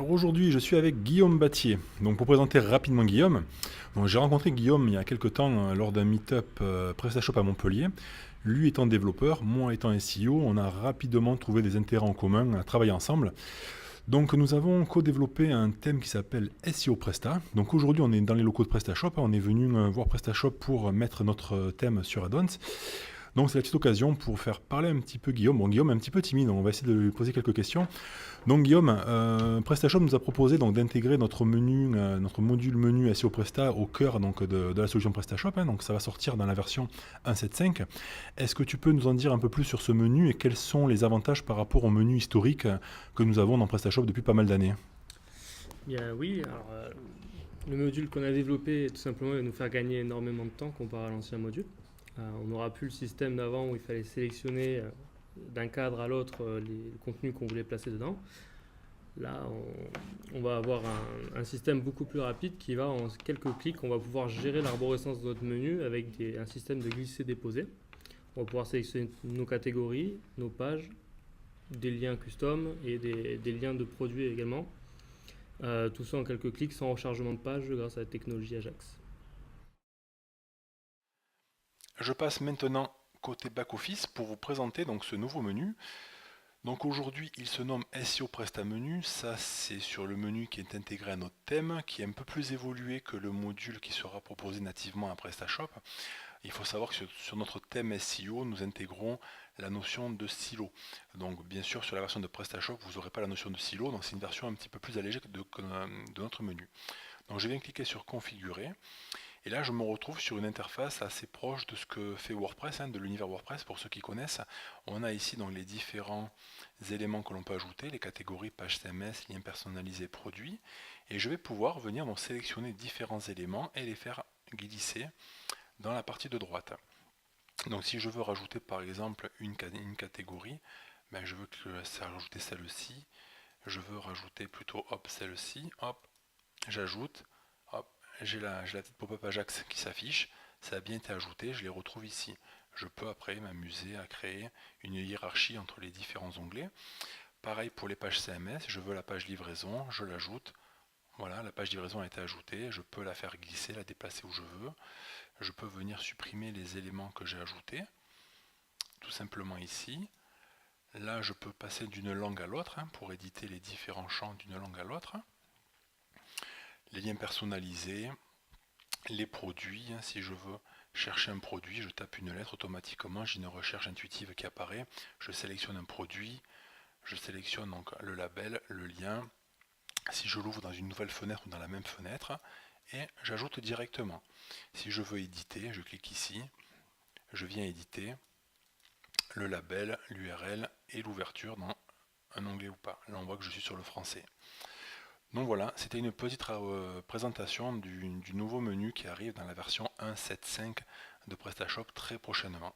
Alors aujourd'hui, je suis avec Guillaume Battier. Donc pour présenter rapidement Guillaume, donc j'ai rencontré Guillaume il y a quelques temps lors d'un meet-up PrestaShop à Montpellier. Lui étant développeur, moi étant SEO, on a rapidement trouvé des intérêts en commun à travailler ensemble. Donc nous avons co-développé un thème qui s'appelle SEO Presta. Donc aujourd'hui on est dans les locaux de PrestaShop, on est venu voir PrestaShop pour mettre notre thème sur Addons. Donc c'est la petite occasion pour faire parler un petit peu Guillaume. Bon, Guillaume est un petit peu timide, on va essayer de lui poser quelques questions. Donc Guillaume, PrestaShop nous a proposé donc d'intégrer notre menu, notre module menu SEO Presta au cœur donc de la solution PrestaShop. Donc ça va sortir dans la version 1.7.5. Est-ce que tu peux nous en dire un peu plus sur ce menu et quels sont les avantages par rapport au menu historique que nous avons dans PrestaShop depuis pas mal d'années? Bien oui, alors le module qu'on a développé, tout simplement, va nous faire gagner énormément de temps comparé à l'ancien module. On n'aura plus le système d'avant où il fallait sélectionner d'un cadre à l'autre les contenus qu'on voulait placer dedans. Là, on va avoir un système beaucoup plus rapide qui va, en quelques clics, on va pouvoir gérer l'arborescence de notre menu avec un système de glisser-déposer. On va pouvoir sélectionner nos catégories, nos pages, des liens custom et des liens de produits également. Tout ça en quelques clics sans rechargement de page grâce à la technologie Ajax. Je passe maintenant côté back-office pour vous présenter donc ce nouveau menu. Donc aujourd'hui, il se nomme SEO Presta Menu. Ça, c'est sur le menu qui est intégré à notre thème, qui est un peu plus évolué que le module qui sera proposé nativement à PrestaShop. Il faut savoir que sur notre thème SEO, nous intégrons la notion de silo. Donc bien sûr, sur la version de PrestaShop, vous n'aurez pas la notion de silo, donc c'est une version un petit peu plus allégée de notre menu. Donc je viens cliquer sur Configurer. Et là, je me retrouve sur une interface assez proche de ce que fait WordPress, de l'univers WordPress, pour ceux qui connaissent. On a ici donc les différents éléments que l'on peut ajouter, les catégories, pages CMS, liens personnalisés, produits. Et je vais pouvoir venir donc sélectionner différents éléments et les faire glisser dans la partie de droite. Donc si je veux rajouter par exemple une catégorie, je veux rajouter celle-ci. Je veux rajouter plutôt celle-ci, j'ajoute, j'ai la petite pop-up Ajax qui s'affiche, ça a bien été ajouté, je les retrouve ici. Je peux après m'amuser à créer une hiérarchie entre les différents onglets. Pareil pour les pages CMS, je veux la page livraison, je l'ajoute. Voilà, la page livraison a été ajoutée, je peux la faire glisser, la déplacer où je veux. Je peux venir supprimer les éléments que j'ai ajoutés, tout simplement ici. Là, je peux passer d'une langue à l'autre pour éditer les différents champs d'une langue à l'autre. Les liens personnalisés, les produits, si je veux chercher un produit, je tape une lettre automatiquement, j'ai une recherche intuitive qui apparaît, je sélectionne un produit, je sélectionne donc le label, le lien, si je l'ouvre dans une nouvelle fenêtre ou dans la même fenêtre, et j'ajoute directement. Si je veux éditer, je clique ici, je viens éditer le label, l'URL et l'ouverture dans un onglet ou pas. Là on voit que je suis sur le français. Donc voilà, c'était une petite présentation du nouveau menu qui arrive dans la version 1.7.5 de PrestaShop très prochainement.